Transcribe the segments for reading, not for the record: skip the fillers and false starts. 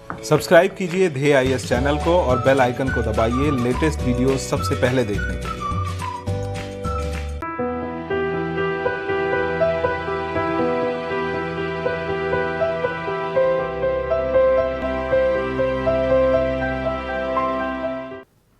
Subscribe कीजिए ध्येय IAS channel को और बेल आइकन को दबाइए लेटेस्ट वीडियो सबसे पहले देखने के लिए।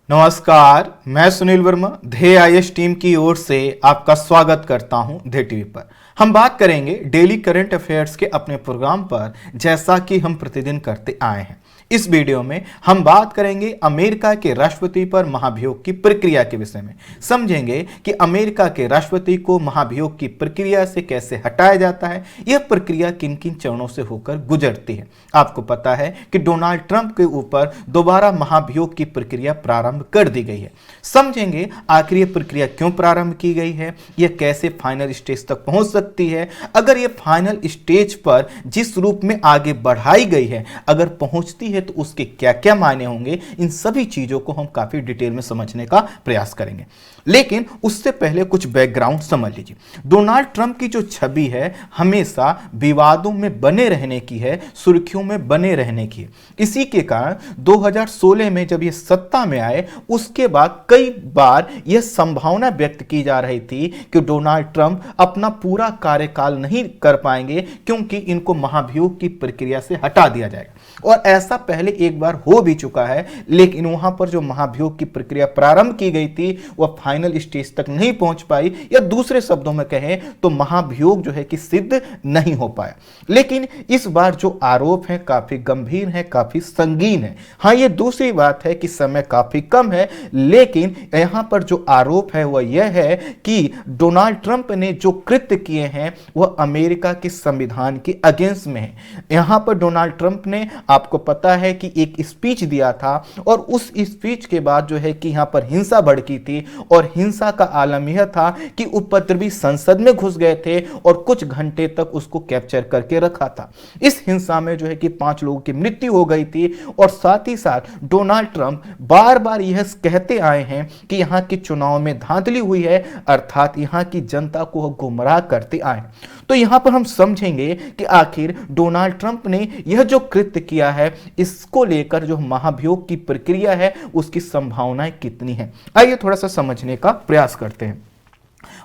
नमस्कार, मैं सुनील वर्मा ध्येय आईएएस टीम की ओर से आपका स्वागत करता हूं ध्येय टीवी पर। हम बात करेंगे डेली करंट अफेयर्स के अपने प्रोग्राम पर, जैसा कि हम प्रतिदिन करते आए हैं। इस वीडियो में हम बात करेंगे अमेरिका के राष्ट्रपति पर महाभियोग की प्रक्रिया के विषय में। समझेंगे कि अमेरिका के राष्ट्रपति को महाभियोग की प्रक्रिया से कैसे हटाया जाता है, यह प्रक्रिया किन किन चरणों से होकर गुजरती है। आपको पता है कि डोनाल्ड ट्रंप के ऊपर दोबारा महाभियोग की प्रक्रिया प्रारंभ कर दी गई है। समझेंगे आखिर यह प्रक्रिया क्यों प्रारंभ की गई है, यह कैसे फाइनल स्टेज तक पहुंच सकती है, अगर यह फाइनल स्टेज पर जिस रूप में आगे बढ़ाई गई है अगर पहुंचती है तो उसके क्या क्या मायने होंगे, इन सभी चीजों को हम काफी डिटेल में समझने का प्रयास करेंगे। लेकिन उससे पहले कुछ बैकग्राउंड समझ लीजिए। डोनाल्ड ट्रंप की जो छवि है हमेशा विवादों में बने रहने की है, सुर्खियों में बने रहने की है। इसी के कारण 2016 में जब ये सत्ता में आए उसके बाद कई बार यह संभावना व्यक्त की जा रही थी कि डोनाल्ड ट्रंप अपना पूरा कार्यकाल नहीं कर पाएंगे क्योंकि इनको महाभियोग की प्रक्रिया से हटा दिया जाएगा। और ऐसा पहले एक बार हो भी चुका है, लेकिन वहां पर जो महाभियोग की प्रक्रिया प्रारंभ की गई थी वह फाइनल स्टेज तक नहीं पहुंच पाई, या दूसरे शब्दों में कहें तो महाभियोग जो है कि सिद्ध नहीं हो पाया। लेकिन इस बार जो आरोप है काफी गंभीर है, काफी संगीन है। हाँ, ये दूसरी बात है कि समय काफी कम है, लेकिन यहां पर जो आरोप है वह यह है कि डोनाल्ड ट्रंप ने जो कृत्य किए हैं वह अमेरिका के संविधान के अगेंस्ट में है। यहां पर डोनाल्ड ट्रंप ने, आपको पता है कि एक स्पीच दिया था और उस स्पीच के बाद जो है कि यहां पर हिंसा भड़की थी, और हिंसा का आलम यह था कि उपद्रवी संसद में घुस गए थे और कुछ घंटे तक उसको कैप्चर करके रखा था। इस हिंसा में जो है कि 5 लोगों की मृत्यु हो गई थी। और साथ ही साथ डोनाल्ड ट्रंप बार बार यह कहते आए हैं कि यहां के चुनाव में धांधली हुई है, अर्थात यहां की जनता को गुमराह करते आए। तो यहां पर हम समझेंगे कि आखिर डोनाल्ड ट्रंप ने यह जो कृत्य किया है इसको लेकर जो महाभियोग की प्रक्रिया है उसकी संभावनाएं कितनी है, आइए थोड़ा सा समझने का प्रयास करते हैं।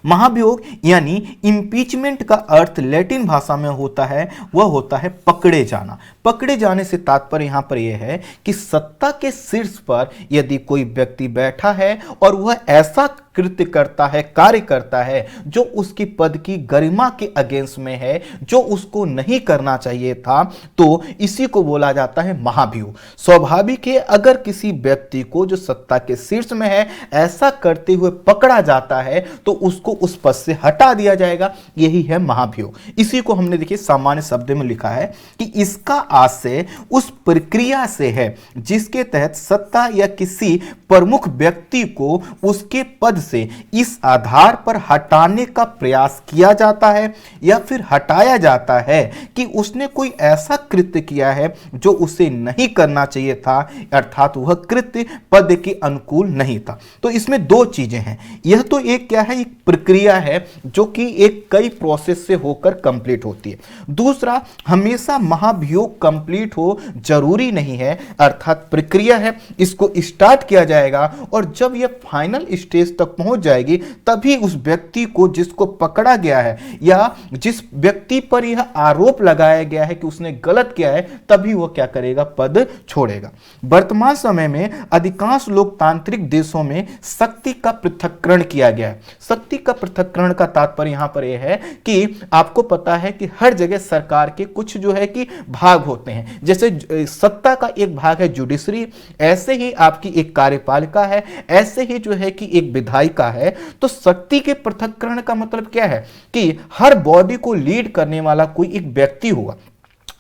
महाभियोग यानी इंपीचमेंट का अर्थ लैटिन भाषा में होता है, वह होता है पकड़े जाना। पकड़े जाने से तात्पर्य यहां पर यह है कि सत्ता के शीर्ष पर यदि कोई व्यक्ति बैठा है और वह ऐसा कृत्य करता है, कार्य करता है जो उसकी पद की गरिमा के अगेंस्ट में है, जो उसको नहीं करना चाहिए था, तो इसी को बोला जाता है महाभियोग। स्वाभाविक है अगर किसी व्यक्ति को जो सत्ता के शीर्ष में है ऐसा करते हुए पकड़ा जाता है तो उसको उस पद से हटा दिया जाएगा, यही है महाभियोग। इसी को हमने देखिए सामान्य शब्द में लिखा है कि इसका आशय उस प्रक्रिया से है जिसके तहत सत्ता या किसी प्रमुख व्यक्ति को उसके पद से इस आधार पर हटाने का प्रयास किया जाता है या फिर हटाया जाता है कि उसने कोई ऐसा कृत्य किया है जो उसे नहीं करना चाहिए था, अर्थात वह कृत्य पद के अनुकूल नहीं था। तो इसमें दो चीजें हैं। यह तो एक क्या है, एक प्रक्रिया है जो कि एक कई प्रोसेस से होकर कंप्लीट होती है। दूसरा, हमेशा महाभियोग कंप्लीट हो जरूरी नहीं है, अर्थात प्रक्रिया है, इसको स्टार्ट किया जाएगा और जब यह फाइनल स्टेज तक पहुंच जाएगी तभी उस व्यक्ति को जिसको पकड़ा गया है या जिस व्यक्ति पर यह आरोप लगाया गया है कि उसने गलत किया है, तभी वह क्या करेगा, पद छोड़ेगा। वर्तमान समय में अधिकांश लोकतांत्रिक देशों में शक्ति का पृथक्करण किया गया है। शक्ति का पृथक्करण का तात्पर्य यहां पर यह है कि आपको पता है कि हर जगह सरकार के कुछ जो है कि भाग होते हैं। जैसे सत्ता का एक भाग है जुडिशरी, ऐसे ही आपकी एक कार्यपालिका है, ऐसे ही जो है कि एक विधायिका है। तो शक्ति के पृथक्करण का मतलब क्या है कि हर बॉडी को लीड करने वाला कोई एक व्यक्ति होगा।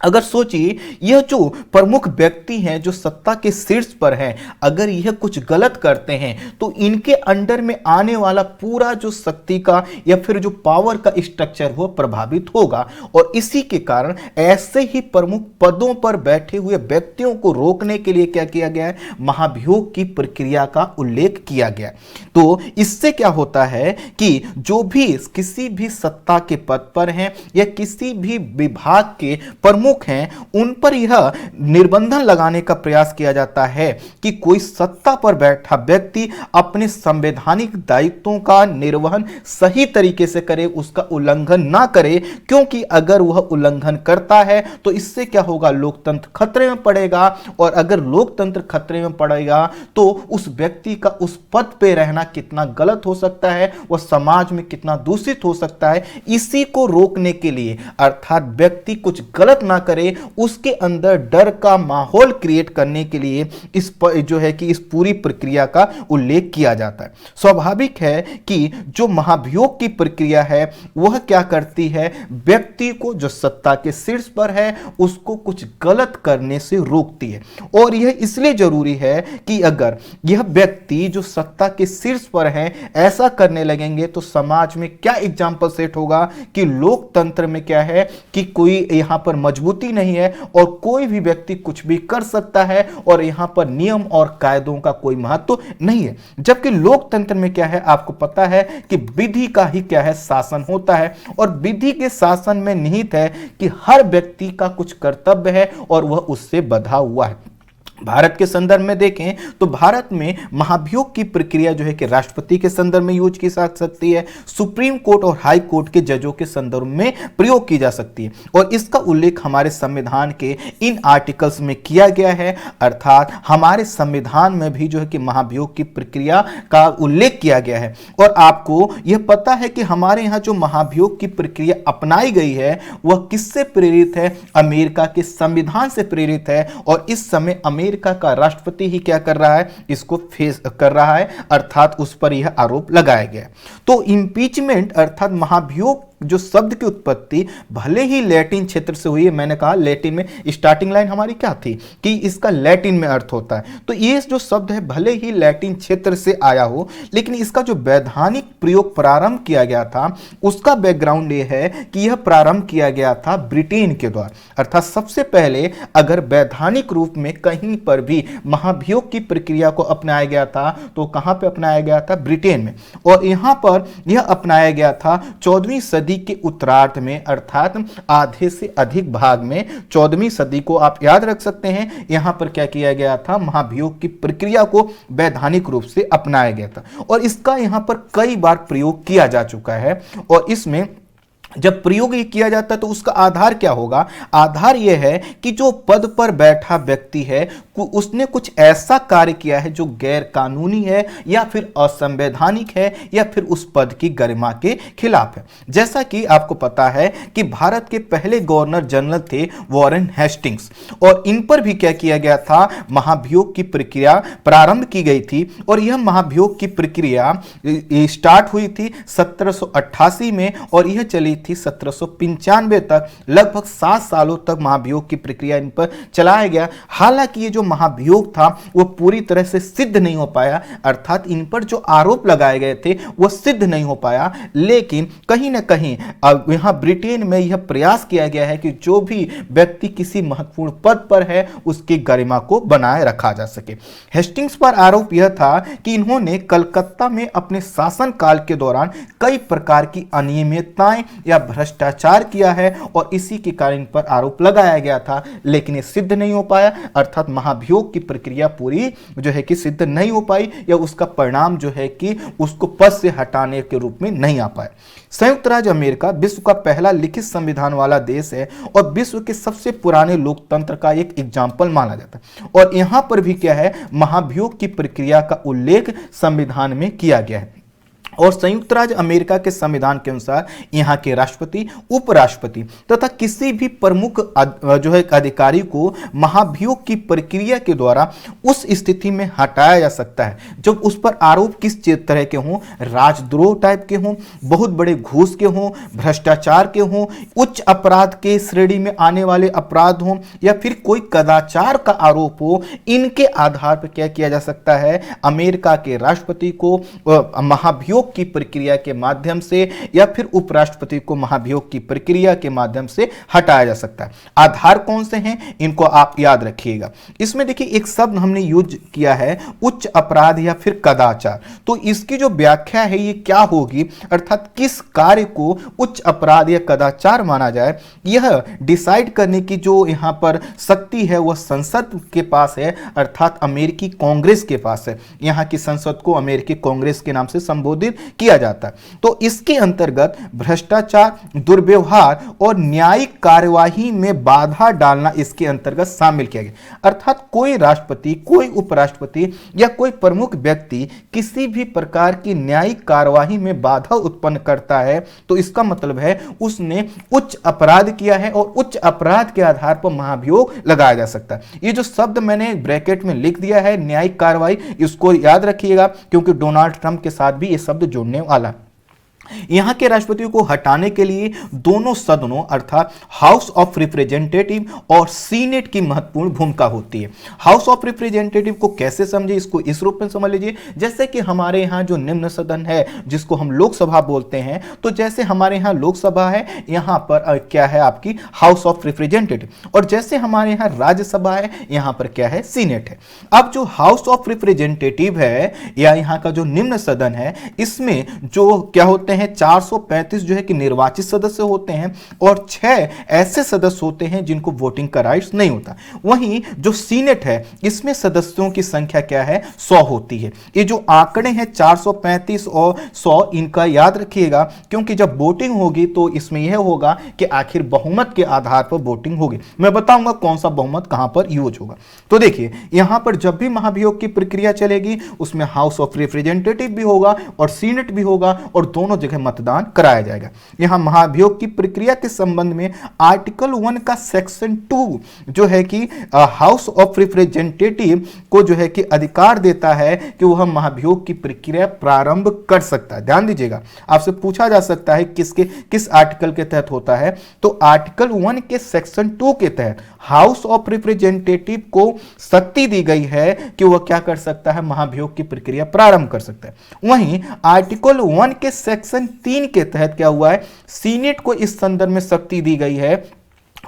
अगर सोचिए यह जो प्रमुख व्यक्ति हैं जो सत्ता के शीर्ष पर हैं, अगर यह कुछ गलत करते हैं तो इनके अंडर में आने वाला पूरा जो शक्ति का या फिर जो पावर का स्ट्रक्चर वो प्रभावित होगा। और इसी के कारण ऐसे ही प्रमुख पदों पर बैठे हुए व्यक्तियों को रोकने के लिए क्या किया गया है, महाभियोग की प्रक्रिया का उल्लेख किया गया। तो इससे क्या होता है कि जो भी किसी भी सत्ता के पद पर हैं या किसी भी विभाग के प्रमुख प्रमुख हैं उन पर यह निर्बंधन लगाने का प्रयास किया जाता है कि कोई सत्ता पर बैठा व्यक्ति अपने संवैधानिक दायित्वों का निर्वहन सही तरीके से करे, उसका उल्लंघन ना करे, क्योंकि अगर वह उल्लंघन करता है तो इससे क्या होगा, लोकतंत्र खतरे में पड़ेगा, और अगर लोकतंत्र खतरे में पड़ेगा तो उस व्यक्ति का उस पद पे रहना कितना गलत हो सकता है, वह समाज में कितना दूषित हो सकता है। इसी को रोकने के लिए, अर्थात व्यक्ति कुछ गलत ना करे, उसके अंदर डर का माहौल क्रिएट करने के लिए इस जो है कि इस पूरी प्रक्रिया का उल्लेख किया जाता है। स्वाभाविक है कि जो महाभियोग की प्रक्रिया है वह क्या करती है, व्यक्ति को जो सत्ता के शीर्ष पर है उसको कुछ गलत करने से रोकती है। और यह इसलिए जरूरी है कि अगर यह व्यक्ति जो सत्ता के शीर्ष पर है ऐसा करने लगेंगे तो समाज में क्या एग्जाम्पल सेट होगा कि लोकतंत्र में क्या है कि कोई यहां पर मजबूती नहीं है और कोई भी व्यक्ति कुछ भी कर सकता है और यहां पर नियम और कायदों का कोई महत्व नहीं है। जबकि लोकतंत्र में क्या है, आपको पता है कि विधि का ही क्या है, शासन होता है, और विधि के शासन में निहित है कि हर व्यक्ति का कुछ कर्तव्य है और वह उससे बंधा हुआ है। भारत के संदर्भ में देखें तो भारत में महाभियोग की प्रक्रिया जो है कि राष्ट्रपति के संदर्भ में यूज की जा सकती है, सुप्रीम कोर्ट और हाई कोर्ट के जजों के संदर्भ में प्रयोग की जा सकती है, और इसका उल्लेख हमारे संविधान के इन आर्टिकल्स में किया गया है। अर्थात हमारे संविधान में भी जो है कि महाभियोग की प्रक्रिया का उल्लेख किया गया है। और आपको यह पता है कि हमारे यहाँ जो महाभियोग की प्रक्रिया अपनाई गई है वह किससे प्रेरित है, अमेरिका के संविधान से प्रेरित है। और इस समय अमेरिका का राष्ट्रपति ही क्या कर रहा है, इसको फेस कर रहा है, अर्थात उस पर यह आरोप लगाया गया। तो इंपीचमेंट अर्थात महाभियोग जो शब्द की उत्पत्ति भले ही लैटिन क्षेत्र से हुई है, मैंने कहा लैटिन में स्टार्टिंग लाइन हमारी क्या थी कि इसका लैटिन में अर्थ होता है, तो ये जो शब्द है भले ही लैटिन क्षेत्र से आया हो, लेकिन इसका जो वैधानिक प्रयोग प्रारंभ किया गया था उसका बैकग्राउंड ये है कि यह प्रारंभ किया गया था ब्रिटेन के द्वारा। अर्थात सबसे पहले अगर वैधानिक रूप में कहीं पर भी महाभियोग की प्रक्रिया को अपनाया गया था तो कहां पे अपनाया गया था, ब्रिटेन में। और यहां पर यह अपनाया गया था 14वीं सदी के उत्तरार्ध में, अर्थात आधे से अधिक भाग में 14वीं सदी को आप याद रख सकते हैं। यहां पर क्या किया गया था, महाभियोग की प्रक्रिया को वैधानिक रूप से अपनाया गया था, और इसका यहां पर कई बार प्रयोग किया जा चुका है। और इसमें जब प्रयोग ये किया जाता है तो उसका आधार क्या होगा, आधार यह है कि जो पद पर बैठा व्यक्ति है उसने कुछ ऐसा कार्य किया है जो गैर कानूनी है या फिर असंवैधानिक है या फिर उस पद की गरिमा के खिलाफ है। जैसा कि आपको पता है कि भारत के पहले गवर्नर जनरल थे वॉरेन हेस्टिंग्स, और इन पर भी क्या किया गया था, महाभियोग की प्रक्रिया प्रारंभ की गई थी। और यह महाभियोग की प्रक्रिया स्टार्ट हुई थी 1788 में और यह चली थी 1795 तक। लगभग 7 सालों तक महाभियोग की प्रक्रिया इन पर चलाया गया। हालांकि ये जो महाभियोग था वो पूरी तरह से सिद्ध नहीं हो पाया, अर्थात इन पर जो आरोप लगाए गए थे वो सिद्ध नहीं हो पाया, लेकिन कहीं ना कहीं अब यहां ब्रिटेन में यह प्रयास किया गया है कि जो भी व्यक्ति किसी महत्वपूर्ण पद पर है उसकी गरिमा को बनाए रखा जा सके। हेस्टिंग्स पर आरोप यह था कि इन्होंने कलकत्ता में अपने शासन काल के दौरान कई प्रकार की अनियमितताएं या भ्रष्टाचार किया है और इसी के कारण इन पर आरोप लगाया गया था, लेकिन ये सिद्ध नहीं हो पाया। अर्थात महाभियोग की प्रक्रिया पूरी जो है कि सिद्ध नहीं हो पाई या उसका परिणाम जो है कि उसको पद से हटाने के रूप में नहीं आ पाया। संयुक्त राज्य अमेरिका विश्व का पहला लिखित संविधान वाला देश है और विश्व के सबसे पुराने लोकतंत्र का एक एग्जाम्पल माना जाता है। और यहां पर भी क्या है, महाभियोग की प्रक्रिया का उल्लेख संविधान में किया गया है। और संयुक्त राज्य अमेरिका के संविधान के अनुसार यहाँ के राष्ट्रपति, उपराष्ट्रपति तथा किसी भी प्रमुख जो है अधिकारी को महाभियोग की प्रक्रिया के द्वारा उस स्थिति में हटाया जा सकता है जब उस पर आरोप किस तरह के हों, राजद्रोह टाइप के हों, बहुत बड़े घूस के हों, भ्रष्टाचार के हों, उच्च अपराध के श्रेणी में आने वाले अपराध हों या फिर कोई कदाचार का आरोप हो। इनके आधार पर क्या किया जा सकता है, अमेरिका के राष्ट्रपति को महाभियोग महाभियोग की प्रक्रिया के माध्यम से या फिर उपराष्ट्रपति को महाभियोग की प्रक्रिया के माध्यम से हटाया जा सकता है। आधार कौन से हैं इनको आप याद रखिएगा। इसमें देखिए एक शब्द हमने यूज किया है उच्च अपराध या फिर कदाचार। तो इसकी जो व्याख्या है ये क्या होगी, अर्थात किस कार्य को उच्च अपराध या कदाचार माना जाए, यह डिसाइड करने की जो यहां पर शक्ति है वह संसद के पास है, अर्थात अमेरिकी कांग्रेस के पास है। यहां की संसद को अमेरिकी कांग्रेस के नाम से संबोधित किया जाता है। तो इसके अंतर्गत भ्रष्टाचार, दुर्व्यवहार और न्यायिक कार्यवाही में बाधा डालना इसके अंतर्गत शामिल किया गया। अर्थात कोई राष्ट्रपति, कोई उपराष्ट्रपति या कोई प्रमुख व्यक्ति किसी भी प्रकार की न्यायिक कार्यवाही में बाधा उत्पन्न करता है तो इसका मतलब है उसने उच्च अपराध किया है और उच्च अपराध के आधार पर महाभियोग लगाया जा सकता है। ये जो शब्द मैंने ब्रैकेट में लिख दिया है न्यायिक कार्रवाई, इसको याद रखिएगा क्योंकि डोनाल्ड ट्रंप के साथ भी ये शब्द जोड़ने वाला है। यहां के राष्ट्रपति को हटाने के लिए दोनों सदनों अर्थात हाउस ऑफ रिप्रेजेंटेटिव और सीनेट की महत्वपूर्ण भूमिका होती है। हाउस ऑफ रिप्रेजेंटेटिव को कैसे समझे, इसको इस रूप में समझ लीजिए जैसे कि हमारे यहां जो निम्न सदन है जिसको हम लोकसभा बोलते हैं, तो जैसे हमारे यहां लोकसभा है यहां पर क्या है आपकी हाउस ऑफ रिप्रेजेंटेटिव, और जैसे हमारे यहां राज्यसभा है यहां पर क्या है सीनेट है। अब जो हाउस ऑफ रिप्रेजेंटेटिव है या यहां का जो निम्न सदन है इसमें जो क्या होते हैं 435 जो है कि निर्वाचित सदस्य होते हैं और 6 ऐसे सदस्य होते हैं जिनको वोटिंग का राइट्स नहीं होता। वहीं जो सीनेट है इसमें सदस्यों की संख्या क्या है 100 होती है। ये जो आंकड़े हैं 435 और 100 इनका याद रखिएगा क्योंकि जब वोटिंग होगी तो इसमें यह होगा कि आखिर बहुमत के आधार पर वोटिंग होगी। मैं बताऊंगा कौन सा बहुमत कहां पर यूज होगा। तो देखिए यहां पर जब भी महाभियोग की प्रक्रिया चलेगी उसमें हाउस ऑफ रिप्रेजेंटेटिव भी होगा और सीनेट भी होगा और दोनों जगह मतदान कराया जाएगा। यहां महाभियोग की प्रक्रिया के संबंध में आर्टिकल 1 का सेक्शन 2 जो है कि हाउस ऑफ रिप्रेजेंटेटिव को जो है कि अधिकार देता है कि वह महाभियोग की प्रक्रिया प्रारंभ कर सकता है। ध्यान दीजिएगा, आपसे पूछा जा सकता है किस आर्टिकल के तहत होता है, तो आर्टिकल 1 के सेक्शन 2 के तहत हाउस ऑफ रिप्रेजेंटेटिव को शक्ति दी गई है कि वह क्या कर सकता है, महाभियोग की प्रक्रिया प्रारंभ कर सकता है। वहीं आर्टिकल 1 के सेक्शन 3 के तहत क्या हुआ है, सीनेट को इस संदर्भ में शक्ति दी गई है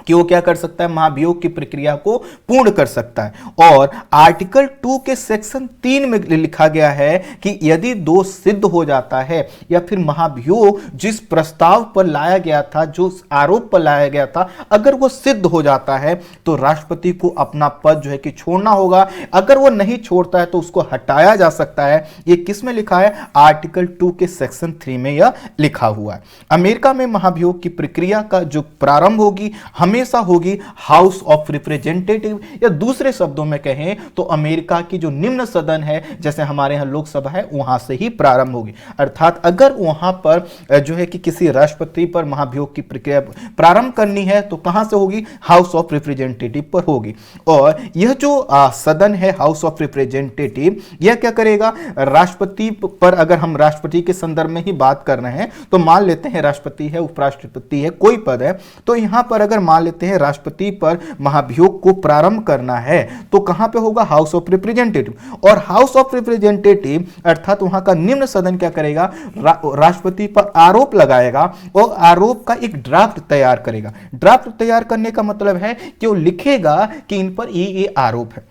कि वो क्या कर सकता है, महाभियोग की प्रक्रिया को पूर्ण कर सकता है। और आर्टिकल 2 के सेक्शन 3 में लिखा गया है कि यदि दोष सिद्ध हो जाता है या फिर महाभियोग जिस प्रस्ताव पर लाया गया था, जो आरोप पर लाया गया था, अगर वो सिद्ध हो जाता है तो राष्ट्रपति को अपना पद जो है कि छोड़ना होगा। अगर वो नहीं छोड़ता है तो उसको हटाया जा सकता है। ये किस में लिखा है, आर्टिकल 2 के सेक्शन 3 में यह लिखा हुआ है। अमेरिका में महाभियोग की प्रक्रिया का जो प्रारंभ होगी हमेशा होगी हाउस ऑफ रिप्रेजेंटेटिव, या दूसरे शब्दों में कहें तो अमेरिका की जो निम्न सदन है जैसे हमारे यहां लोकसभा है वहां से ही प्रारंभ होगी। अर्थात अगर वहां पर जो है कि किसी राष्ट्रपति पर महाभियोग की प्रक्रिया प्रारंभ करनी है तो कहां से होगी, हाउस ऑफ रिप्रेजेंटेटिव पर होगी। और यह जो सदन है हाउस ऑफ रिप्रेजेंटेटिव यह क्या करेगा, राष्ट्रपति पर, अगर हम राष्ट्रपति के संदर्भ में ही बात कर रहे हैं तो मान लेते हैं राष्ट्रपति है, उपराष्ट्रपति है, कोई पद है, तो यहां पर अगर मान लेते हैं राष्ट्रपति पर महाभियोग को प्रारंभ करना है तो कहां पे होगा, हाउस ऑफ रिप्रेजेंटेटिव। और हाउस ऑफ रिप्रेजेंटेटिव अर्थात वहां का निम्न सदन क्या करेगा, राष्ट्रपति पर आरोप लगाएगा और आरोप का एक ड्राफ्ट तैयार करेगा। ड्राफ्ट तैयार करने का मतलब है कि वो लिखेगा कि इन पर ये आरोप है।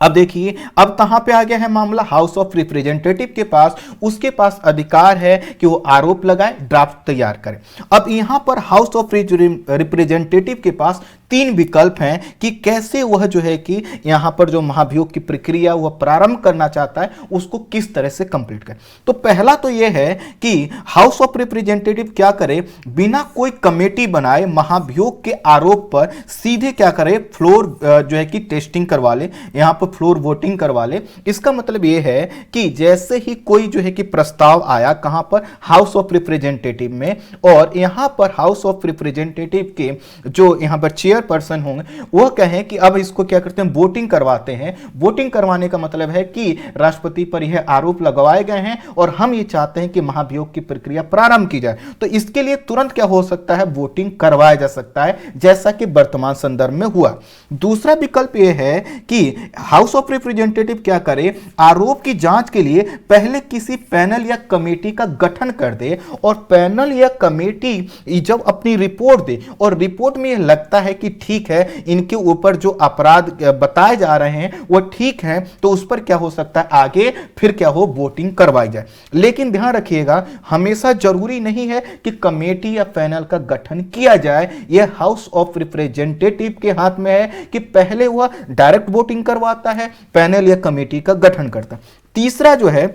अब देखिए अब कहां पे आ गया है मामला, हाउस ऑफ रिप्रेजेंटेटिव के पास, उसके पास अधिकार है कि वो आरोप लगाए, ड्राफ्ट तैयार करे। अब यहां पर हाउस ऑफ रिप्रेजेंटेटिव के पास 3 विकल्प हैं कि कैसे वह जो है कि यहां पर जो महाभियोग की प्रक्रिया वह प्रारंभ करना चाहता है उसको किस तरह से कंप्लीट करे। तो पहला तो यह है कि हाउस ऑफ रिप्रेजेंटेटिव क्या करे, बिना कोई कमेटी बनाए महाभियोग के आरोप पर सीधे क्या करे, फ्लोर जो है कि टेस्टिंग करवा ले, यहां पर फ्लोर वोटिंग करवा ले। इसका मतलब यह है कि जैसे ही कोई जो है कि प्रस्ताव आया कहां पर, हाउस ऑफ रिप्रेजेंटेटिव में, और यहां पर हाउस ऑफ रिप्रेजेंटेटिव के जो यहां पर चेयर चेयरपर्सन होंगे वो कहें कि अब इसको क्या करते हैं, वोटिंग करवाते हैं। वोटिंग करवाने का मतलब है कि राष्ट्रपति पर यह आरोप लगवाए गए हैं और हम ये चाहते हैं कि महाभियोग की प्रक्रिया प्रारंभ की जाए, तो इसके लिए तुरंत क्या हो सकता है, वोटिंग करवाया जा सकता है, जैसा कि वर्तमान संदर्भ में हुआ। दूसरा विकल्प यह है कि हाउस ऑफ रिप्रेजेंटेटिव क्या करे, आरोप की जांच के लिए पहले किसी पैनल या कमेटी का गठन कर दे और पैनल या कमेटी जब अपनी रिपोर्ट दे और रिपोर्ट में यह लगता है कि ठीक है इनके ऊपर जो अपराध बताए जा रहे हैं वो ठीक है, तो उस पर क्या हो सकता है, आगे फिर क्या हो, वोटिंग करवाई जाए। लेकिन ध्यान रखिएगा, हमेशा जरूरी नहीं है कि कमेटी या पैनल का गठन किया जाए। यह हाउस ऑफ रिप्रेजेंटेटिव के हाथ में है कि पहले वह डायरेक्ट वोटिंग करवाता है, पैनल या कमेटी का गठन करता है। तीसरा जो है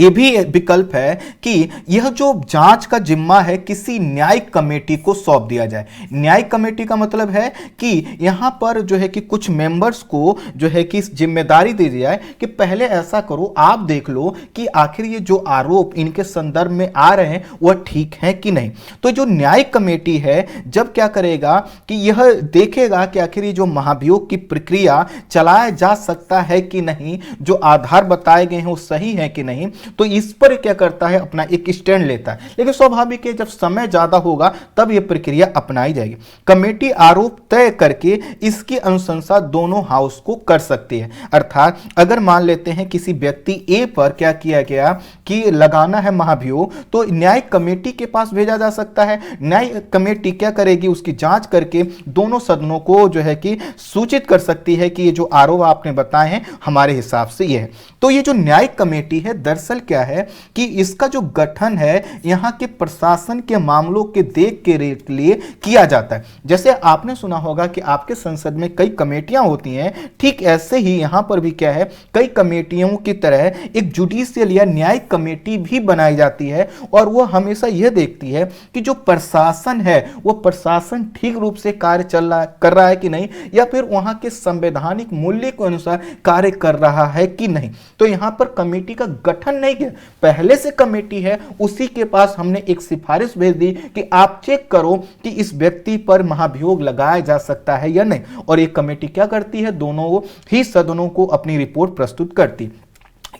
यह भी विकल्प है कि यह जो जांच का जिम्मा है किसी न्यायिक कमेटी को सौंप दिया जाए। न्यायिक कमेटी का मतलब है कि यहां पर जो है कि कुछ मेंबर्स को जो है कि जिम्मेदारी दे दी जाए कि पहले ऐसा करो, आप देख लो कि आखिर ये जो आरोप इनके संदर्भ में आ रहे हैं वह ठीक है कि नहीं। तो जो न्यायिक कमेटी है जब क्या करेगा कि यह देखेगा कि आखिर ये जो महाभियोग की प्रक्रिया चलाया जा सकता है कि नहीं, जो आधार बताए गए हैं वो सही है कि नहीं, तो इस पर क्या करता है, अपना एक स्टैंड लेता है। लेकिन स्वाभाविक है जब समय ज्यादा होगा तब यह प्रक्रिया अपनाई जाएगी। कमेटी आरोप तय करके इसकी अनुशंसा दोनों हाउस को कर सकती है। अर्थात अगर मान लेते हैं किसी व्यक्ति ए पर क्या किया गया कि लगाना है महाभियोग, तो न्यायिक कमेटी के पास भेजा जा सकता है। न्यायिक कमेटी क्या करेगी, उसकी जांच करके दोनों सदनों को जो है कि सूचित कर सकती है कि ये जो आरोप आपने बताए हैं हमारे हिसाब से ये है। तो ये जो न्यायिक कमेटी है दरअसल क्या है कि इसका जो गठन है यहां के प्रशासन के मामलों के देख के लिए किया जाता है। जैसे आपने सुना होगा कि आपके संसद में कई कमेटियां होती हैं, ठीक ऐसे ही यहां पर भी क्या है, कई कमेटियों की तरह एक जुडिशियल या न्यायिक कमेटी भी बनाई जाती है और वो हमेशा यह देखती है कि जो प्रशासन है वो प्रशासन ठीक रूप से कार्य कर रहा है कि नहीं, या फिर वहां के संवैधानिक मूल्य के अनुसार कार्य कर रहा है कि नहीं। तो यहां पर कमेटी का गठन नहीं किया, पहले से कमेटी है उसी के पास हमने एक सिफारिश भेज दी कि आप चेक करो कि इस व्यक्ति पर महाभियोग लगाया जा सकता है या नहीं, और एक कमेटी क्या करती है, दोनों ही सदनों को अपनी रिपोर्ट प्रस्तुत करती।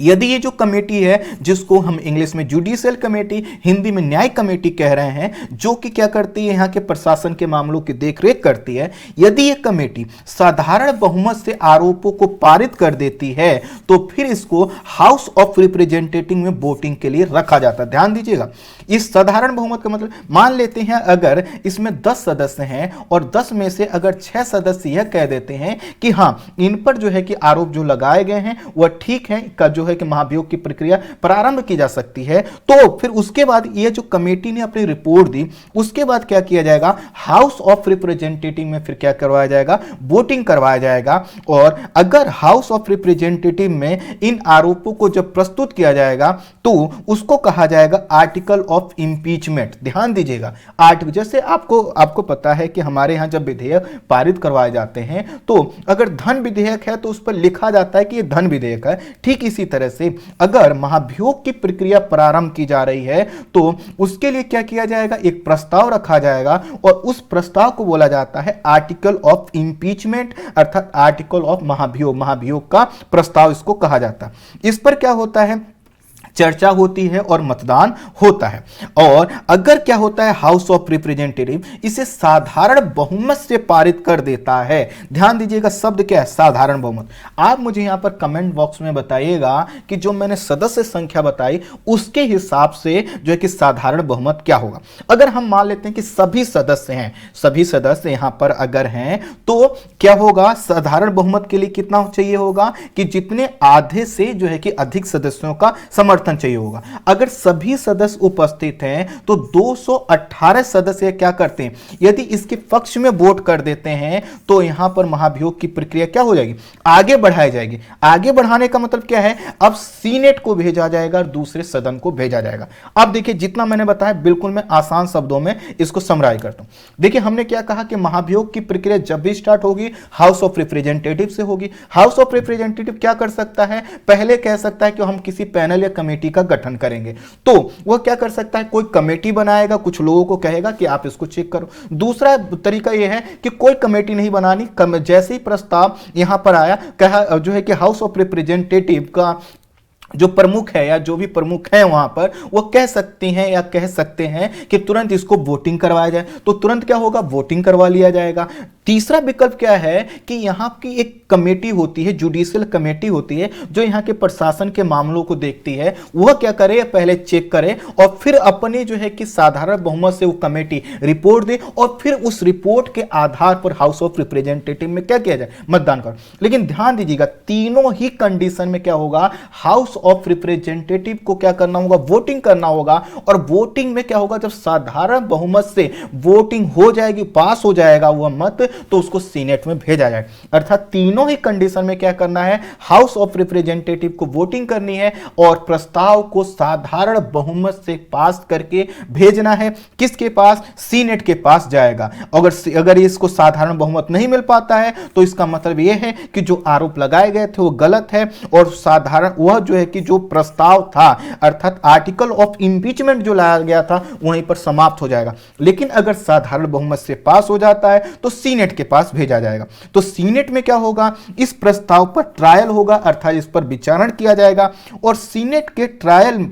यदि ये जो कमेटी है जिसको हम इंग्लिश में जुडिशियल कमेटी, हिंदी में न्यायिक कमेटी कह रहे हैं, जो कि क्या करती है, यहाँ के प्रशासन के मामलों की देखरेख करती है, यदि ये कमेटी साधारण बहुमत से आरोपों को पारित कर देती है तो फिर इसको हाउस ऑफ रिप्रेजेंटेटिव में वोटिंग के लिए रखा जाता है। ध्यान दीजिएगा, इस साधारण बहुमत का मतलब, मान लेते हैं अगर इसमें 10 सदस्य हैं और 10 में से अगर 6 सदस्य यह कह देते हैं कि हाँ इन पर जो है कि आरोप जो लगाए गए हैं वह ठीक है, का जो है कि महाभियोग की प्रक्रिया प्रारंभ की जा सकती है, तो फिर उसके बाद यह जो कमेटी ने अपनी रिपोर्ट दी, उसके बाद क्या किया जाएगा, हाउस ऑफ रिप्रेजेंटेटिव में फिर क्या करवाया जाएगा, वोटिंग करवाया जाएगा। और अगर हाउस ऑफ रिप्रेजेंटेटिव में इन आरोपों को जब प्रस्तुत किया जाएगा तो उसको कहा जाएगा आर्टिकल ऑफ इंपीचमेंट। ध्यान दीजिएगा, आर्टिकल, जैसे आपको पता है कि हमारे यहां जब विधेयक पारित करवाए जाते हैं तो अगर धन विधेयक है तो उस पर लिखा जाता है कि यह धन विधेयक है। ठीक इसी तरह से अगर महाभियोग की प्रक्रिया प्रारंभ की जा रही है तो उसके लिए क्या किया जाएगा, एक प्रस्ताव रखा जाएगा और उस प्रस्ताव को बोला जाता है आर्टिकल ऑफ इंपीचमेंट, अर्थात आर्टिकल ऑफ महाभियोग का प्रस्ताव इसको कहा जाता है। इस पर क्या होता है, चर्चा होती है और मतदान होता है। और अगर क्या होता है, हाउस ऑफ रिप्रेजेंटेटिव इसे साधारण बहुमत से पारित कर देता है। ध्यान दीजिएगा, शब्द क्या है, साधारण बहुमत। आप मुझे यहां पर कमेंट बॉक्स में बताइएगा कि जो मैंने सदस्य संख्या बताई उसके हिसाब से जो है कि साधारण बहुमत क्या होगा। अगर हम मान लेते हैं कि सभी सदस्य हैं, सभी सदस्य यहां पर अगर हैं तो क्या होगा, साधारण बहुमत के लिए कितना चाहिए होगा कि जितने आधे से जो है कि अधिक सदस्यों का समर्थन चाहिए होगा। अगर सभी सदस्य उपस्थित हैं तो 218 सदस्य क्या करते हैं, यदि इसके पक्ष में वोट कर देते हैं तो यहां पर महाभियोग की प्रक्रिया क्या हो जाएगी, आगे बढ़ाई जाएगी। आगे बढ़ाने का मतलब क्या है, अब सीनेट को भेजा जाएगा और दूसरे सदन को भेजा जाएगा। अब देखिए, जितना मैंने बताया बिल्कुल मैं आसान शब्दों में इसको समराइज करता हूं। देखिए, हमने क्या कहा कि महाभियोग की प्रक्रिया जब भी स्टार्ट होगी हाउस ऑफ रिप्रेजेंटेटिव से होगी। हाउस ऑफ रिप्रेजेंटेटिव क्या कर सकता है, पहले कह सकता है कि हम किसी पैनल या कमेटी कमेटी का गठन करेंगे। तो वह क्या कर सकता है, कोई कमेटी बनाएगा, कुछ लोगों को कहेगा कि आप इसको चेक करो। दूसरा तरीका यह है कि कोई कमेटी नहीं बनानी, जैसे ही प्रस्ताव यहां पर आया, कहा जो है कि हाउस ऑफ रिप्रेजेंटेटिव का जो प्रमुख है या जो भी प्रमुख है वहां पर, वो कह सकती हैं या कह सकते हैं कि तुरंत इसको वोटिंग करवाया जाए, तो तुरंत क्या होगा, वोटिंग करवा लिया जाएगा। तीसरा विकल्प क्या है कि यहां की एक कमेटी होती है, जुडिशियल कमेटी होती है, जो यहां के प्रशासन के मामलों को देखती है। वह क्या करे, पहले चेक करे और फिर अपने जो है कि साधारण बहुमत से वो कमेटी रिपोर्ट दे और फिर उस रिपोर्ट के आधार पर हाउस ऑफ रिप्रेजेंटेटिव में क्या किया जाए, मतदान करो। लेकिन ध्यान दीजिएगा, तीनों ही कंडीशन में क्या होगा, हाउस ऑफ रिप्रेजेंटेटिव को क्या करना होगा, वोटिंग करना होगा। और वोटिंग में क्या होगा, जब साधारण बहुमत से वोटिंग हो जाएगी, पास हो जाएगा वह मत, तो उसको सीनेट में भेजा जाए। अर्थात तीनों ही कंडीशन में क्या करना है, हाउस ऑफ रिप्रेजेंटेटिव को वोटिंग करनी है और प्रस्ताव को साधारण बहुमत से पास करके भेजना है। किसके पास, सीनेट के पास जाएगा। अगर इसको साधारण बहुमत नहीं मिल पाता है तो इसका मतलब यह है कि जो आरोप लगाए गए थे वो गलत है और साधारण वह जो है कि जो प्रस्ताव था, अर्थात आर्टिकल ऑफ इंपीचमेंट जो लाया गया था, वहीं पर समाप्त हो जाएगा। लेकिन अगर साधारण बहुमत से पास हो जाता है तो सीनेट के पास भेजा जाएगा। तो सीनेट में क्या होगा, इस प्रस्ताव पर ट्रायल होगा, अर्थात इस पर विचारण किया जाएगा। और सीनेट के ट्रायल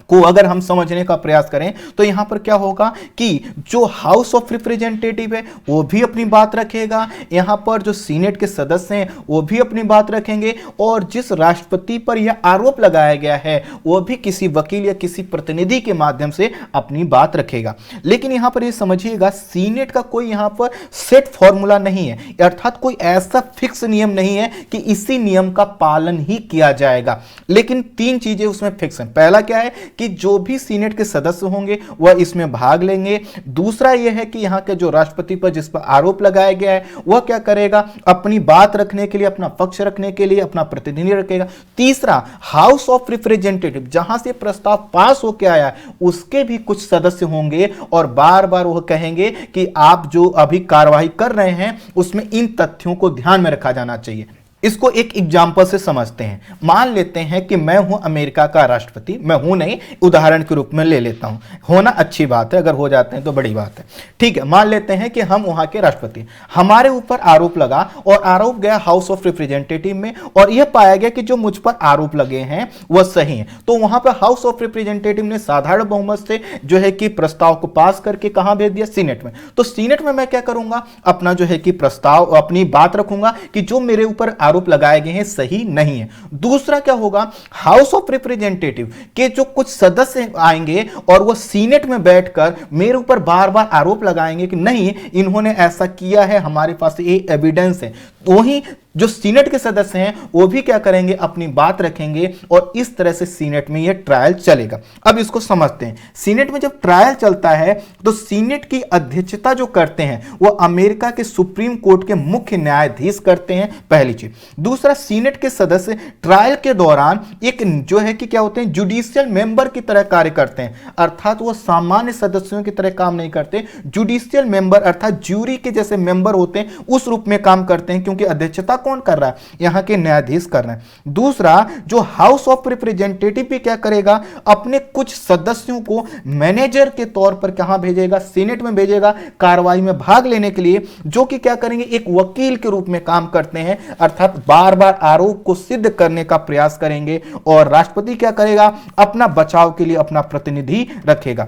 को अगर हम समझने का प्रयास करें तो यहां पर क्या होगा कि जो हाउस ऑफ रिप्रेजेंटेटिव है वो भी अपनी बात रखेगा, यहां पर जो सीनेट के सदस्य हैं वो भी अपनी बात रखेंगे और जिस राष्ट्रपति पर यह आरोप लगाया गया है वो भी किसी वकील या किसी प्रतिनिधि के माध्यम से अपनी बात रखेगा। लेकिन यहां पर यह समझिएगा, सीनेट का कोई यहां पर सेट फॉर्मूला नहीं है, अर्थात कोई ऐसा फिक्स नियम नहीं है कि इसी नियम का पालन ही किया जाएगा। लेकिन तीन चीजें उसमें फिक्स हैं। पहला क्या है कि जो भी सीनेट के सदस्य होंगे वह इसमें भाग लेंगे। दूसरा यह है कि यहां के जो राष्ट्रपति पर जिस पर आरोप लगाया गया है वह क्या करेगा, अपनी बात रखने के लिए, अपना पक्ष रखने के लिए अपना प्रतिनिधि रखेगा। तीसरा, हाउस ऑफ रिप्रेजेंटेटिव जहां से प्रस्ताव पास होकर आया उसके भी कुछ सदस्य होंगे और बार बार वह कहेंगे कि आप जो अभी कार्यवाही कर रहे हैं उसमें इन तथ्यों को ध्यान में रखा जाना चाहिए। इसको एक एग्जाम्पल से समझते हैं। मान लेते हैं कि मैं हूं अमेरिका का राष्ट्रपति, मैं हूं नहीं, उदाहरण के रूप में ले लेता हूं, होना अच्छी बात है, अगर हो जाते हैं तो बड़ी बात है। ठीक है, मान लेते हैं कि हम वहां के राष्ट्रपति, हमारे ऊपर आरोप लगा और आरोप गया हाउस ऑफ रिप्रेजेंटेटिव में और यह पाया गया कि जो मुझ पर आरोप लगे हैं वह सही है। तो वहां पर हाउस ऑफ रिप्रेजेंटेटिव ने साधारण बहुमत से जो है कि प्रस्ताव को पास करके कहां भेज दिया, सीनेट में। तो सीनेट में मैं क्या करूंगा, अपना जो है कि प्रस्ताव, अपनी बात रखूंगा कि जो मेरे ऊपर आरोप लगाए गए हैं सही नहीं है। दूसरा क्या होगा, हाउस ऑफ रिप्रेजेंटेटिव के जो कुछ सदस्य आएंगे और वो सीनेट में बैठकर मेरे ऊपर बार बार आरोप लगाएंगे कि नहीं इन्होंने ऐसा किया है, हमारे पास ये एविडेंस है। वहीं जो सीनेट के सदस्य हैं वो भी क्या करेंगे, अपनी बात रखेंगे और इस तरह से सीनेट में यह ट्रायल चलेगा। अब इसको समझते हैं। सीनेट में जब ट्रायल चलता है तो सीनेट की अध्यक्षता जो करते हैं वो अमेरिका के सुप्रीम कोर्ट के मुख्य न्यायाधीश करते हैं, पहली चीज। दूसरा, सीनेट के सदस्य ट्रायल के दौरान एक जो है कि क्या होते हैं, जुडिशियल मेंबर की तरह कार्य करते हैं, अर्थात वो सामान्य सदस्यों की तरह काम नहीं करते, जुडिशियल मेंबर अर्थात ज्यूरी के जैसे मेंबर होते हैं उस रूप में काम करते हैं, क्योंकि अध्यक्षता कौन कर रहा है, यहां के न्यायाधीश कर रहे हैं। दूसरा, जो हाउस ऑफ रिप्रेजेंटेटिव भी क्या करेगा, अपने कुछ सदस्यों को मैनेजर के तौर पर कहां भेजेगा, सीनेट में भेजेगा कार्रवाई में भाग लेने के लिए, जो कि क्या करेंगे, एक वकील के रूप में काम करते हैं, अर्थात बार बार आरोप को सिद्ध करने का प्रयास करेंगे। और राष्ट्रपति क्या करेगा, अपना बचाव के लिए अपना प्रतिनिधि रखेगा।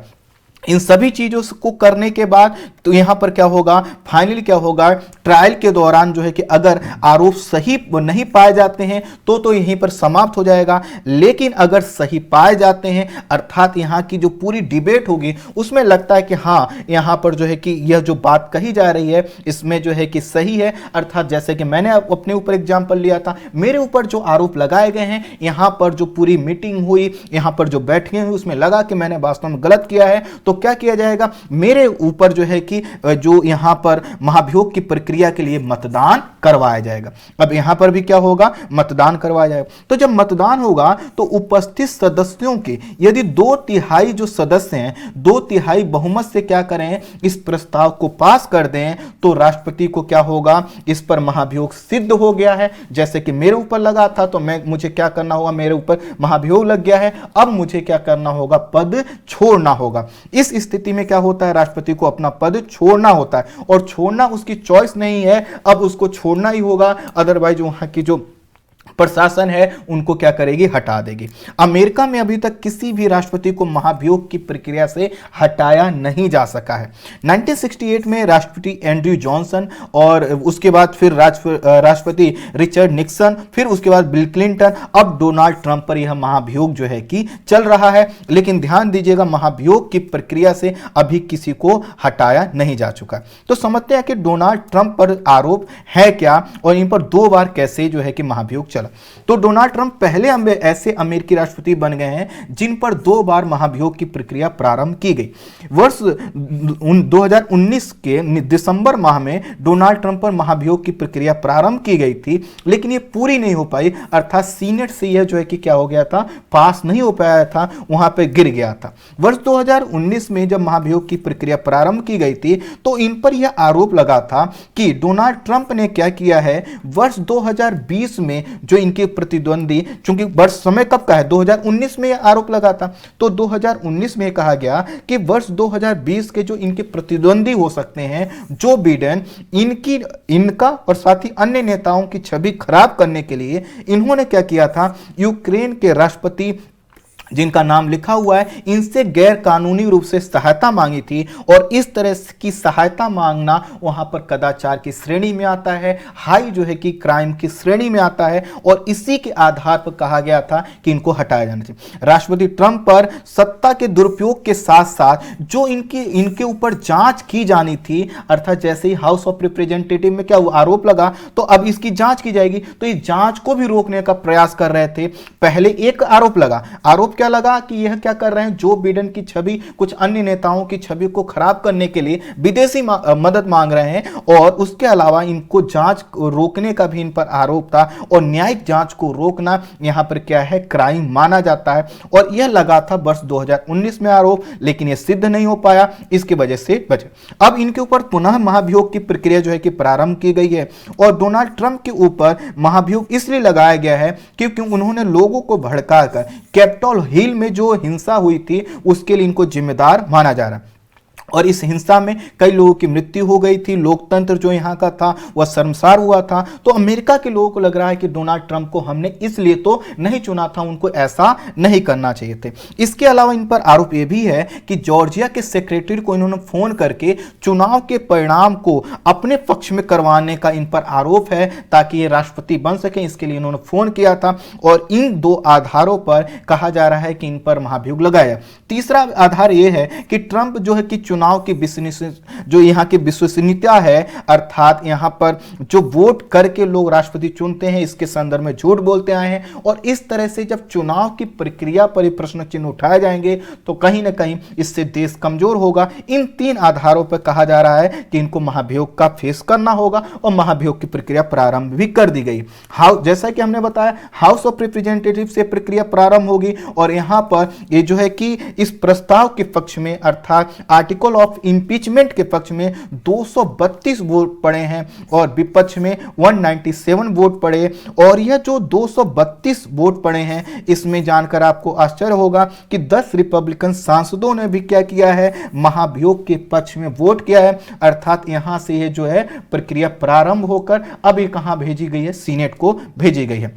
इन सभी चीजों को करने के बाद तो यहां पर क्या होगा, फाइनली क्या होगा, ट्रायल के दौरान जो है कि अगर आरोप सही नहीं पाए जाते हैं तो यहीं पर समाप्त हो जाएगा। लेकिन अगर सही पाए जाते हैं, अर्थात यहां की जो पूरी डिबेट होगी उसमें लगता है कि हां यहां पर जो है कि यह जो बात कही जा रही है इसमें जो है कि सही है, अर्थात जैसे कि मैंने अपने ऊपर एग्जाम्पल लिया था, मेरे ऊपर जो आरोप लगाए गए हैं, यहां पर जो पूरी मीटिंग हुई, यहां पर जो बैठकें हुई, उसमें लगा कि मैंने वास्तव में गलत किया है, तो तो क्या किया जाएगा, मेरे ऊपर जो है कि जो यहां पर महाभियोग की प्रक्रिया के लिए मतदान करवाया जाएगा। अब यहां पर भी क्या होगा, मतदान करवाया जाएगा। तो जब मतदान होगा तो उपस्थित सदस्यों के यदि 2/3 जो सदस्य हैं 2/3 बहुमत से क्या करें, इस प्रस्ताव को पास कर दें, तो राष्ट्रपति को क्या होगा, इस पर महाभियोग सिद्ध हो गया है। जैसे कि मेरे ऊपर लगा था तो मुझे क्या करना होगा, मेरे ऊपर महाभियोग लग गया है, अब मुझे क्या करना होगा, पद छोड़ना होगा। इस स्थिति में क्या होता है, राष्ट्रपति को अपना पद छोड़ना होता है, और छोड़ना उसकी चॉइस नहीं है, अब उसको छोड़ना ही होगा, अदरवाइज वहां की जो प्रशासन है उनको क्या करेगी, हटा देगी। अमेरिका में अभी तक किसी भी राष्ट्रपति को महाभियोग की प्रक्रिया से हटाया नहीं जा सका है। 1968 में राष्ट्रपति एंड्रयू जॉनसन, और उसके बाद फिर राष्ट्रपति रिचर्ड निक्सन, फिर उसके बाद बिल क्लिंटन, अब डोनाल्ड ट्रंप पर यह महाभियोग जो है कि चल रहा है। लेकिन ध्यान दीजिएगा, महाभियोग की प्रक्रिया से अभी किसी को हटाया नहीं जा चुका। तो समझते हैं कि डोनाल्ड ट्रंप पर आरोप है क्या, और इन पर 2 बार कैसे जो है कि महाभियोग चला। तो डोनाल्ड ट्रंप पहले ऐसे अमेरिकी राष्ट्रपति बन गए हैं जिन पर 2 बार महाभियोग की प्रक्रिया प्रारंभ की गई। वर्ष 2019 के दिसंबर माह में डोनाल्ड ट्रंप पर महाभियोग की प्रक्रिया प्रारंभ की गई थी, लेकिन ये पूरी नहीं हो पाई, अर्थात सीनेट से यह जो है कि क्या हो गया था, पास नहीं हो पाया था, वहां पे गिर गया था। वर्ष 2019 में जब महाभियोग की प्रक्रिया प्रारंभ की गई थी तो इन पर यह आरोप लगा था कि डोनाल्ड ट्रंप ने क्या किया है, वर्ष 2020 में जो इनके प्रतिद्वंदी, चूंकि वर्ष समय कब का है, 2019 में यह आरोप लगा था, तो 2019 में कहा गया कि वर्ष 2020 के जो इनके प्रतिद्वंदी हो सकते हैं, जो बिडेन, इनका और साथ ही अन्य नेताओं की छवि खराब करने के लिए इन्होंने क्या किया था, यूक्रेन के राष्ट्रपति जिनका नाम लिखा हुआ है, इनसे गैर कानूनी रूप से सहायता मांगी थी, और इस तरह की सहायता मांगना वहां पर कदाचार की श्रेणी में आता है, हाई जो है कि क्राइम की श्रेणी में आता है, और इसी के आधार पर कहा गया था कि इनको हटाया जाना चाहिए। राष्ट्रपति ट्रंप पर सत्ता के दुरुपयोग के साथ साथ जो इनके ऊपर जांच की जानी थी, अर्थात जैसे ही हाउस ऑफ रिप्रेजेंटेटिव में क्या आरोप लगा तो अब इसकी जांच की जाएगी, तो इस जांच को भी रोकने का प्रयास कर रहे थे। पहले एक आरोप लगा, आरोप क्या लगा कि यह क्या कर रहे हैं, जो बिडेन की छवि, कुछ अन्य नेताओं की छवि को खराब करने के लिए विदेशी मदद मांग रहे हैं, और उसके अलावा इनको जांच रोकने का भी इन पर आरोप था, और न्यायिक जांच को रोकना यहां पर क्या है, क्राइम माना जाता है। और यह लगा था वर्ष 2019 में आरोप, लेकिन यह सिद्ध नहीं हो पाया, इसकी वजह से बचे। अब इनके ऊपर पुनः महाभियोग की प्रक्रिया जो है कि प्रारंभ की गई है, और डोनाल्ड ट्रंप के ऊपर महाभियोग इसलिए लगाया गया है क्योंकि उन्होंने लोगों को भड़काकर कैपिटल हिल में जो हिंसा हुई थी उसके लिए इनको जिम्मेदार माना जा रहा है, और इस हिंसा में कई लोगों की मृत्यु हो गई थी, लोकतंत्र जो यहाँ का था वह शर्मसार हुआ था। तो अमेरिका के लोगों को लग रहा है कि डोनाल्ड ट्रंप को हमने इसलिए तो नहीं चुना था, उनको ऐसा नहीं करना चाहिए थे। इसके अलावा इन पर आरोप यह भी है कि जॉर्जिया के सेक्रेटरी को इन्होंने फोन करके चुनाव के परिणाम को अपने पक्ष में करवाने का इन पर आरोप है, ताकि ये राष्ट्रपति बन सके, इसके लिए इन्होंने फोन किया था। और इन 2 आधारों पर कहा जा रहा है कि इन पर महाभियोग लगाया। तीसरा आधार यह है कि ट्रंप जो है कि चुनाव की जो यहाँ की विश्वसनीयता है, अर्थात यहाँ पर जो वोट करके लोग राष्ट्रपति चुनते हैं, इसके संदर्भ में झूठ बोलते आए हैं, और इस तरह से जब चुनाव की प्रक्रिया पर प्रश्न चिन्ह उठाए जाएंगे तो कहीं ना कहीं इससे देश कमजोर होगा। इन 3 आधारों पर कहा जा रहा है कि इनको महाभियोग का फेस करना होगा, और महाभियोग की प्रक्रिया प्रारंभ भी कर दी गई। जैसा कि हमने बताया, हाउस ऑफ रिप्रेजेंटेटिव से प्रक्रिया प्रारंभ होगी, और यहां पर ये जो है कि इस प्रस्ताव के पक्ष में, अर्थात आर्टिकल ऑफ इंपीचमेंट के पक्ष में 232 वोट पड़े हैं, और विपक्ष में 197 वोट पड़े। और यह जो 232 वोट पड़े हैं, इसमें जानकर आपको आश्चर्य होगा कि 10 रिपब्लिकन सांसदों ने भी क्या किया है, महाभियोग के पक्ष में वोट किया है। अर्थात यहां से यह जो है प्रक्रिया प्रारंभ होकर अब ये कहां भेजी गई है, सीनेट को भेजी गई है।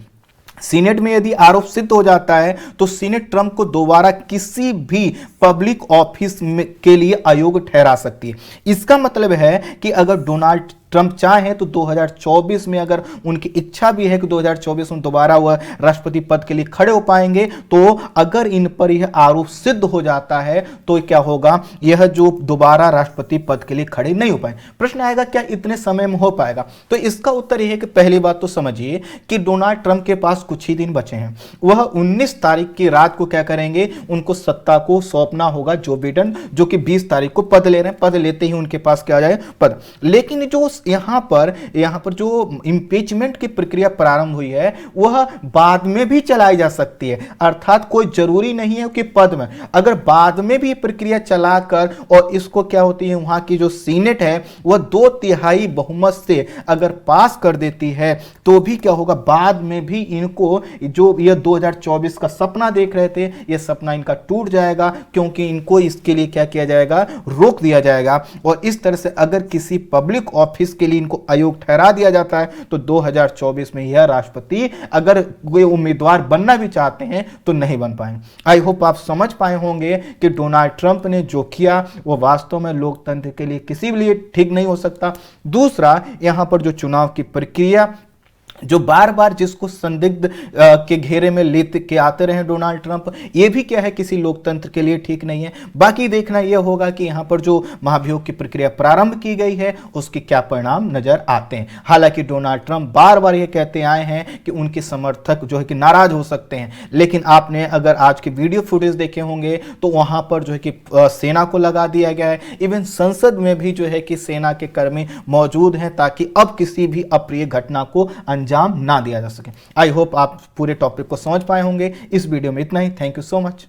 सीनेट में यदि आरोप सिद्ध हो जाता है तो सीनेट ट्रंप को दोबारा किसी भी पब्लिक ऑफिस के लिए अयोग्य ठहरा सकती है। इसका मतलब है कि अगर डोनाल्ड ट्रंप चाहे तो 2024 में अगर उनकी इच्छा भी है कि 2024 में दोबारा वह राष्ट्रपति पद के लिए खड़े हो पाएंगे, तो अगर इन पर यह आरोप सिद्ध हो जाता है तो क्या होगा, यह जो दोबारा राष्ट्रपति पद के लिए खड़े नहीं हो पाए। प्रश्न आएगा क्या इतने समय में हो पाएगा? तो इसका उत्तर यह है कि पहली बात तो समझिए कि डोनाल्ड ट्रंप के पास कुछ ही दिन बचे हैं। वह 19 तारीख की रात को क्या करेंगे, उनको सत्ता को सौंपना होगा जो बिडेन, जो कि 20 तारीख को पद ले रहे हैं। पद लेते ही उनके पास क्या आ जाए, पद। लेकिन जो यहां पर जो इंपीचमेंट की प्रक्रिया प्रारंभ हुई है वह बाद में भी चलाई जा सकती है। अर्थात कोई जरूरी नहीं है कि पद में, अगर बाद में भी प्रक्रिया चलाकर और इसको क्या होती है, वहां की जो सीनेट है वह 2/3 बहुमत से अगर पास कर देती है तो भी क्या होगा, बाद में भी इनको जो यह 2024 का सपना देख रहे थे, यह सपना इनका टूट जाएगा, क्योंकि इनको इसके लिए क्या किया जाएगा, रोक दिया जाएगा। और इस तरह से अगर किसी पब्लिक ऑफिस के लिए इनको अयोग्य ठहरा दिया जाता है तो 2024 में यह राष्ट्रपति अगर वे उम्मीदवार बनना भी चाहते हैं तो नहीं बन पाएंगे। आई होप आप समझ पाए होंगे कि डोनाल्ड ट्रंप ने जो किया वो वास्तव में लोकतंत्र के लिए किसी भी लिए ठीक नहीं हो सकता। दूसरा, यहां पर जो चुनाव की प्रक्रिया जो बार बार जिसको संदिग्ध के घेरे में लेते के आते रहे डोनाल्ड ट्रंप, ये भी क्या है, किसी लोकतंत्र के लिए ठीक नहीं है। बाकी देखना यह होगा कि यहां पर जो महाभियोग की प्रक्रिया प्रारंभ की गई है उसके क्या परिणाम नजर आते हैं। हालांकि डोनाल्ड ट्रंप बार बार ये कहते आए हैं कि उनके समर्थक जो है कि नाराज हो सकते हैं, लेकिन आपने अगर आज के वीडियो फुटेज देखे होंगे तो वहां पर जो है कि सेना को लगा दिया गया है। इवन संसद में भी जो है कि सेना के कर्मी मौजूद हैं ताकि अब किसी भी अप्रिय घटना को अंजाम ना दिया जा सके। आई होप आप पूरे टॉपिक को समझ पाए होंगे। इस वीडियो में इतना ही। Thank you so much.